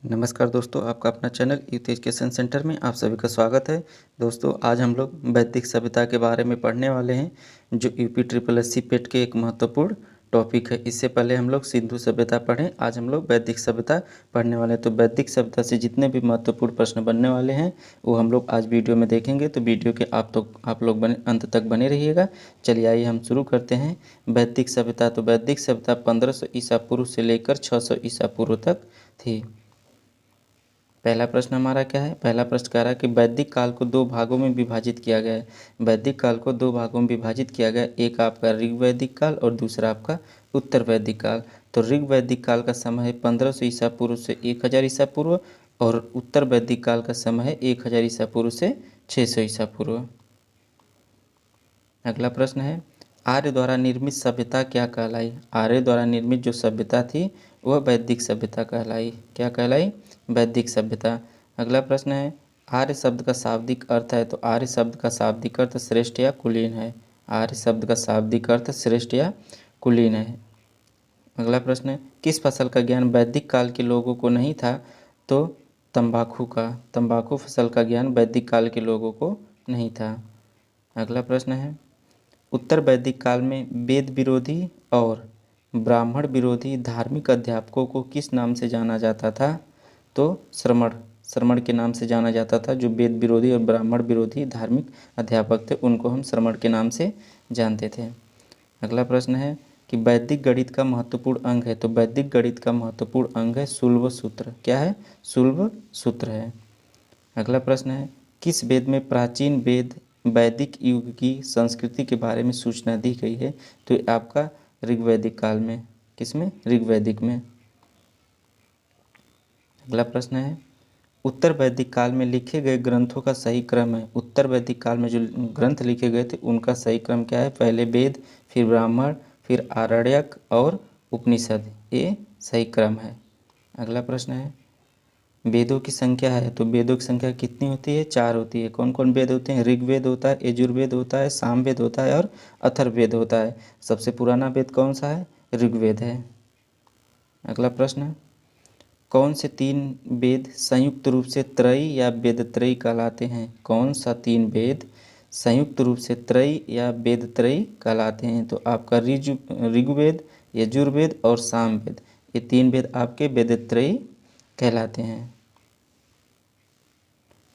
नमस्कार दोस्तों, आपका अपना चैनल यूथ एजुकेशन सेंटर में आप सभी का स्वागत है। दोस्तों, आज हम लोग वैदिक सभ्यता के बारे में पढ़ने वाले हैं, जो यूपी ट्रिपल एससी पेट के एक महत्वपूर्ण टॉपिक है। इससे पहले हम लोग सिंधु सभ्यता पढ़ें, आज हम लोग वैदिक सभ्यता पढ़ने वाले हैं। तो वैदिक सभ्यता से जितने भी महत्वपूर्ण प्रश्न बनने वाले हैं वो हम लोग आज वीडियो में देखेंगे। तो वीडियो के आप लोग अंत तक बने रहिएगा। चलिए आइए हम शुरू करते हैं। वैदिक सभ्यता, तो वैदिक सभ्यता 1500 ईसा पूर्व से लेकर 600 ईसा पूर्व तक थी। पहला प्रश्न हमारा क्या है? पहला प्रश्न कह रहा है कि वैदिक काल को दो भागों में विभाजित किया गया है। वैदिक काल को दो भागों में विभाजित किया गया है, एक आपका ऋग्वैदिक काल और दूसरा आपका उत्तर वैदिक काल। तो ऋग्वैदिक काल का समय है 1500 ईसा पूर्व से 1000 ईसा पूर्व और उत्तर वैदिक काल का समय है 1000 ईसा पूर्व से 600 ईसा पूर्व। अगला प्रश्न है, आर्य द्वारा निर्मित सभ्यता क्या कहलाई? आर्य द्वारा निर्मित जो सभ्यता थी वह वैदिक सभ्यता कहलाई। क्या कहलाई? वैदिक सभ्यता। अगला प्रश्न है, आर्य शब्द का शाब्दिक अर्थ है। तो आर्य शब्द का शाब्दिक अर्थ श्रेष्ठ या कुलीन है। आर्य शब्द का शाब्दिक अर्थ श्रेष्ठ या कुलीन है। अगला प्रश्न है, किस फसल का ज्ञान वैदिक काल के लोगों को नहीं था? तो तंबाकू का। तंबाकू फसल का ज्ञान वैदिक काल के लोगों को नहीं था। अगला प्रश्न है, उत्तर वैदिक काल में वेद विरोधी और ब्राह्मण विरोधी धार्मिक अध्यापकों को किस नाम से जाना जाता था? तो श्रमण। श्रमण के नाम से जाना जाता था। जो वेद विरोधी और ब्राह्मण विरोधी धार्मिक अध्यापक थे उनको हम श्रमण के नाम से जानते थे। अगला प्रश्न है कि वैदिक गणित का महत्वपूर्ण अंग है। तो वैदिक गणित का महत्वपूर्ण अंग है शुल्ब सूत्र। क्या है? शुल्ब सूत्र है। अगला प्रश्न है, किस वेद में प्राचीन वेद वैदिक युग की संस्कृति के बारे में सूचना दी गई है? तो ये आपका ऋग्वैदिक काल में। किसमें? ऋग्वैदिक में। अगला प्रश्न है, उत्तर वैदिक काल में लिखे गए ग्रंथों का सही क्रम है। उत्तर वैदिक काल में जो ग्रंथ लिखे गए थे उनका सही क्रम क्या है? पहले वेद, फिर ब्राह्मण, फिर आरण्यक और उपनिषद, ये सही क्रम है। अगला प्रश्न है, वेदों की संख्या है। तो वेदों की संख्या कितनी होती है? 4 होती है। कौन कौन वेद होते हैं? ऋग्वेद होता है, यजुर्वेद होता है, सामवेद होता है और अथर्ववेद होता है। सबसे पुराना वेद कौन सा है? ऋग्वेद है। अगला प्रश्न, कौन से 3 वेद संयुक्त रूप से त्रयी या वेदत्रयी कहलाते हैं? कौन सा 3 वेद संयुक्त रूप से त्रयी या वेदत्रयी कहलाते हैं? तो आपका ऋग्वेद, यजुर्वेद और सामवेद, ये 3 वेद आपके वेदत्रयी कहलाते हैं।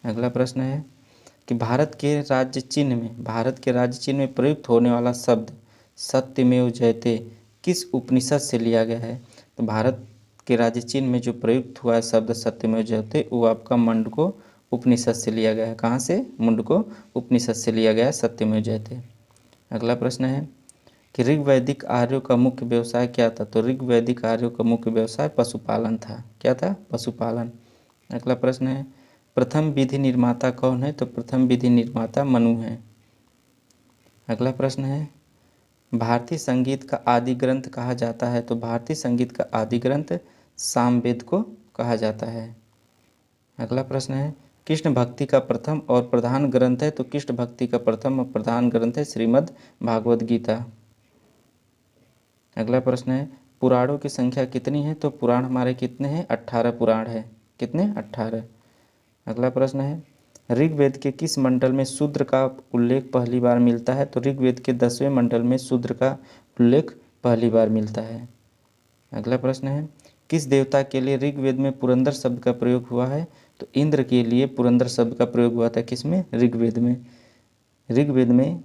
अगला प्रश्न है कि भारत के राज्य चिन्ह में प्रयुक्त होने वाला शब्द सत्यमेव जयते किस उपनिषद से लिया गया है? तो भारत के राज्य चिन्ह में जो प्रयुक्त हुआ है शब्द सत्यमेव जयते वो आपका मुंडको उपनिषद से लिया गया है। कहाँ से? मुंडको उपनिषद से लिया गया है सत्यमेव जयते। अगला प्रश्न है कि ऋग्वैदिक आर्यों का मुख्य व्यवसाय क्या था? तो ऋग्वैदिक आर्यों का मुख्य व्यवसाय पशुपालन था। क्या था? पशुपालन। अगला प्रश्न है, प्रथम विधि निर्माता कौन है? तो प्रथम विधि निर्माता मनु है। अगला प्रश्न है, भारतीय संगीत का आदि ग्रंथ कहा जाता है। तो भारतीय संगीत का आदि ग्रंथ सामवेद को कहा जाता है। अगला प्रश्न है, कृष्ण भक्ति का प्रथम और प्रधान ग्रंथ है। तो कृष्ण भक्ति का प्रथम और प्रधान ग्रंथ है श्रीमद् भागवत गीता। अगला प्रश्न है, पुराणों की संख्या कितनी है? तो पुराण हमारे कितने हैं? 18 पुराण है। कितने? 18। अगला प्रश्न है, ऋग्वेद के किस मंडल में शूद्र का उल्लेख पहली बार मिलता है? तो ऋग्वेद के 10वें मंडल में शूद्र का उल्लेख पहली बार मिलता है। अगला प्रश्न है, किस देवता के लिए ऋग्वेद में पुरंदर शब्द का प्रयोग हुआ है? तो इंद्र के लिए पुरंदर शब्द का प्रयोग हुआ था। किसमें? ऋग्वेद में। ऋग्वेद में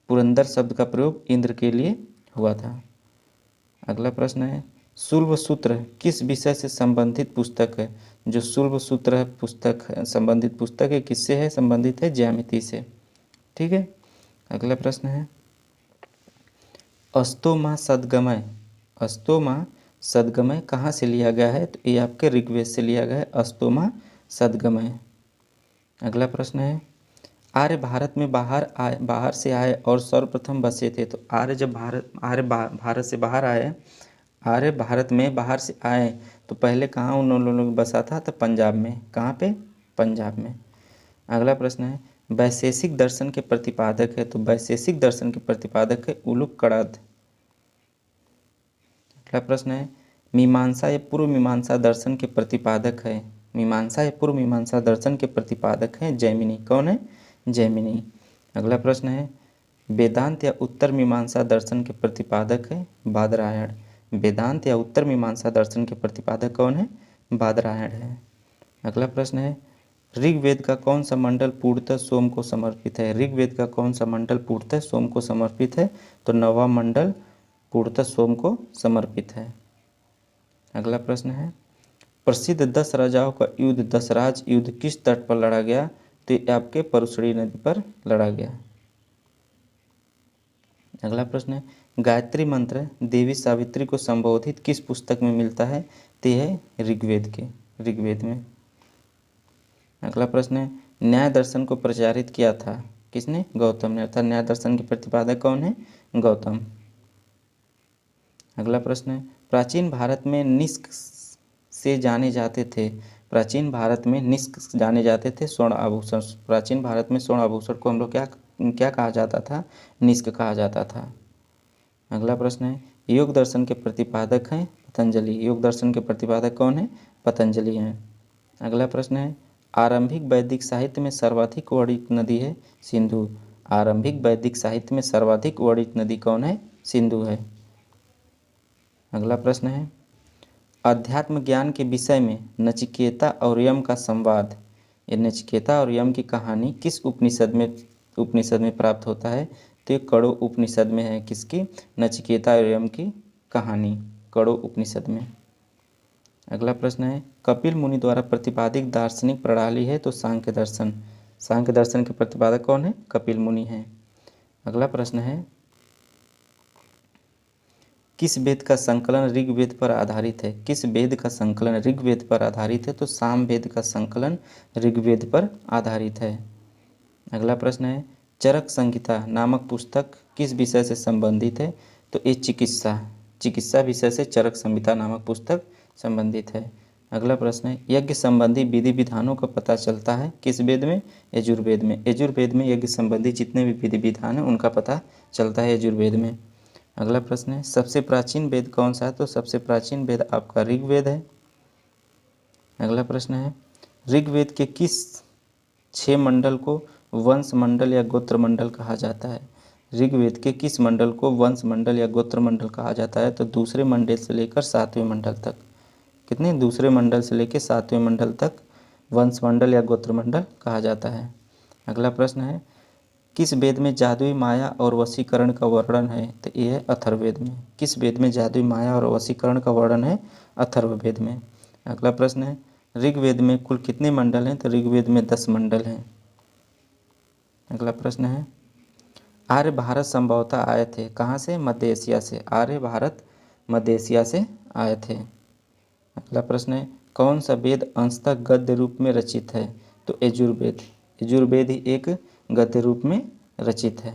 पुरंदर शब्द का प्रयोग इंद्र के लिए हुआ था। अगला प्रश्न है, शुल्ब सूत्र किस विषय से संबंधित पुस्तक है? जो शुल्ब सूत्र है पुस्तक है, संबंधित पुस्तक है, किससे है? संबंधित है ज्यामिति से। ठीक है। अगला प्रश्न है, अस्तोमा सद्गमय, अस्तोमा सद्गमय कहाँ से लिया गया है? तो ये आपके ऋग्वेद से लिया गया है, अस्तोमा सद्गमय। अगला प्रश्न है, आर्य भारत में बाहर से आए और सर्वप्रथम बसे थे। तो आर्य जब भारत से बाहर आए, आर्य भारत में बाहर से आए तो पहले कहाँ उन लोगों ने बसा था? तो पंजाब में। कहाँ पे? पंजाब में। अगला प्रश्न है, वैशेषिक दर्शन के प्रतिपादक है। तो वैशेषिक दर्शन के प्रतिपादक है उलूक कड़ाद। अगला प्रश्न है, मीमांसा या पूर्व मीमांसा दर्शन के प्रतिपादक है। मीमांसा या पूर्व मीमांसा दर्शन के प्रतिपादक हैं जैमिनी। कौन है? जैमिनी। अगला प्रश्न है, वेदांत या उत्तर मीमांसा दर्शन के प्रतिपादक है बादरायण। वेदांत या उत्तर मीमांसा दर्शन के प्रतिपादक कौन है? बादरायण है। अगला प्रश्न है, ऋग्वेद का कौन सा मंडल पूर्णतः सोम को समर्पित है? ऋग्वेद का कौन सा मंडल पूर्णतः सोम को समर्पित है? तो 9वां मंडल पूर्णतः सोम को समर्पित है। अगला प्रश्न है, प्रसिद्ध 10 राजाओं का युद्ध दशराज युद्ध किस तट पर लड़ा गया? तो ये आपके परुशड़ी नदी पर लड़ा गया। अगला प्रश्न है, गायत्री मंत्र देवी सावित्री को संबोधित किस पुस्तक में मिलता है? तो है ऋग्वेद में। अगला प्रश्न है, न्याय दर्शन को प्रचारित किया था किसने? गौतम ने। अर्थात न्याय दर्शन के प्रतिपादक कौन है? गौतम। अगला प्रश्न है, प्राचीन भारत में निष्क से जाने जाते थे। प्राचीन भारत में निष्क जाने जाते थे स्वर्ण आभूषण। प्राचीन भारत में स्वर्ण आभूषण को हम लोग क्या कहा जाता था? निष्क कहा जाता था। अगला प्रश्न है, योग दर्शन के प्रतिपादक हैं पतंजलि। योग दर्शन के प्रतिपादक कौन है? पतंजलि हैं। अगला प्रश्न है, आरंभिक वैदिक साहित्य में सर्वाधिक वर्णित नदी है सिंधु। आरंभिक वैदिक साहित्य में सर्वाधिक वर्णित नदी कौन है? सिंधु है। अगला प्रश्न है, अध्यात्म ज्ञान के विषय में नचिकेता और यम का संवाद, ये नचिकेता और यम की कहानी किस उपनिषद में प्राप्त होता है? तो ये कड़ो उपनिषद में है। किसकी? नचिकेता और यम की कहानी कड़ो उपनिषद में। अगला प्रश्न है, कपिल मुनि द्वारा प्रतिपादित दार्शनिक प्रणाली है तो सांख्य दर्शन। सांख्य दर्शन के प्रतिपादक कौन है? कपिल मुनि हैं। अगला प्रश्न है, किस वेद का संकलन ऋग्वेद पर आधारित है? किस वेद का संकलन ऋग्वेद पर आधारित है? तो साम वेद का संकलन ऋग्वेद पर आधारित है। अगला प्रश्न है, चरक संहिता नामक पुस्तक किस विषय से संबंधित है? तो ये चिकित्सा विषय से चरक संहिता नामक पुस्तक संबंधित है। अगला प्रश्न है, यज्ञ संबंधी विधि विधानों का पता चलता है किस वेद में? यजुर्वेद में। यजुर्वेद में यज्ञ संबंधी जितने भी विधि विधान हैं उनका पता चलता है यजुर्वेद में। अगला प्रश्न है, सबसे प्राचीन वेद कौन सा है? तो सबसे प्राचीन वेद आपका ऋग्वेद है। अगला प्रश्न है, ऋग्वेद के किस 6 मंडल को वंश मंडल या गोत्र मंडल कहा जाता है? ऋग्वेद के किस मंडल को वंश मंडल या गोत्र मंडल कहा जाता है? तो दूसरे मंडल से लेकर 7वें मंडल तक। कितने? दूसरे मंडल से लेकर 7वें मंडल तक वंश मंडल या गोत्र मंडल कहा जाता है। अगला प्रश्न है, किस वेद में जादुई माया और वशीकरण का वर्णन है? तो ये है अथर्ववेद में। किस वेद में जादुई माया और वशीकरण का वर्णन है? अथर्ववेद में। अगला प्रश्न है, ऋग्वेद में कुल कितने मंडल हैं? तो ऋग्वेद में 10 मंडल हैं। अगला प्रश्न है, आर्य भारत संभवतः आए थे कहाँ से? मध्य एशिया से। आर्य भारत मध्य एशिया से आए थे। अगला प्रश्न है, कौन सा वेद अंशतः गद्य रूप में रचित है? तो यजुर्वेद। यजुर्वेद ही एक गद्य रूप में रचित है।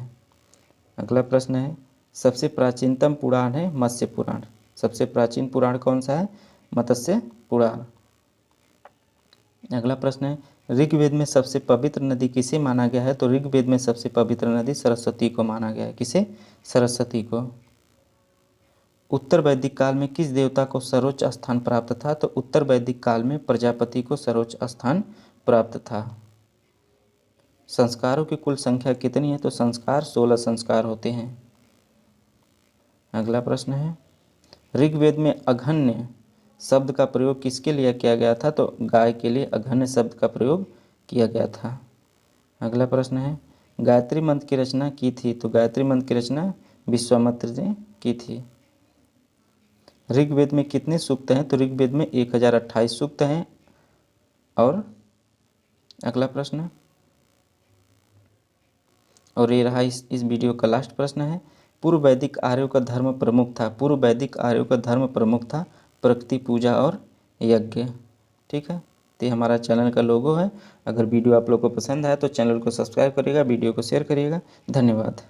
अगला प्रश्न है, सबसे प्राचीनतम पुराण है मत्स्य पुराण। सबसे प्राचीन पुराण कौन सा है? मत्स्य पुराण। अगला प्रश्न है, ऋग्वेद में सबसे पवित्र नदी किसे माना गया है? तो ऋग्वेद में सबसे पवित्र नदी सरस्वती को माना गया है। किसे? सरस्वती को। उत्तर वैदिक काल में किस देवता को सर्वोच्च स्थान प्राप्त था? तो उत्तर वैदिक काल में प्रजापति को सर्वोच्च स्थान प्राप्त था। संस्कारों की कुल संख्या कितनी है? तो संस्कार 16 संस्कार होते हैं। अगला प्रश्न है, ऋग्वेद में अघन्य शब्द का प्रयोग किसके लिए किया गया था? तो गाय के लिए अघन्य शब्द का प्रयोग किया गया था। अगला प्रश्न है, गायत्री मंत्र की रचना की थी? तो गायत्री मंत्र की रचना विश्वामित्र ने की थी। ऋग्वेद में कितने सूक्त हैं? तो ऋग्वेद में 1028 सूक्त हैं। और अगला प्रश्न, और ये रहा इस वीडियो का लास्ट प्रश्न है, पूर्व वैदिक आर्यों का धर्म प्रमुख था। पूर्व वैदिक आर्यों का धर्म प्रमुख था प्रकृति पूजा और यज्ञ। ठीक है, तो ये हमारा चैनल का लोगो है। अगर वीडियो आप लोग को पसंद आया तो चैनल को सब्सक्राइब करिएगा, वीडियो को शेयर करिएगा। धन्यवाद।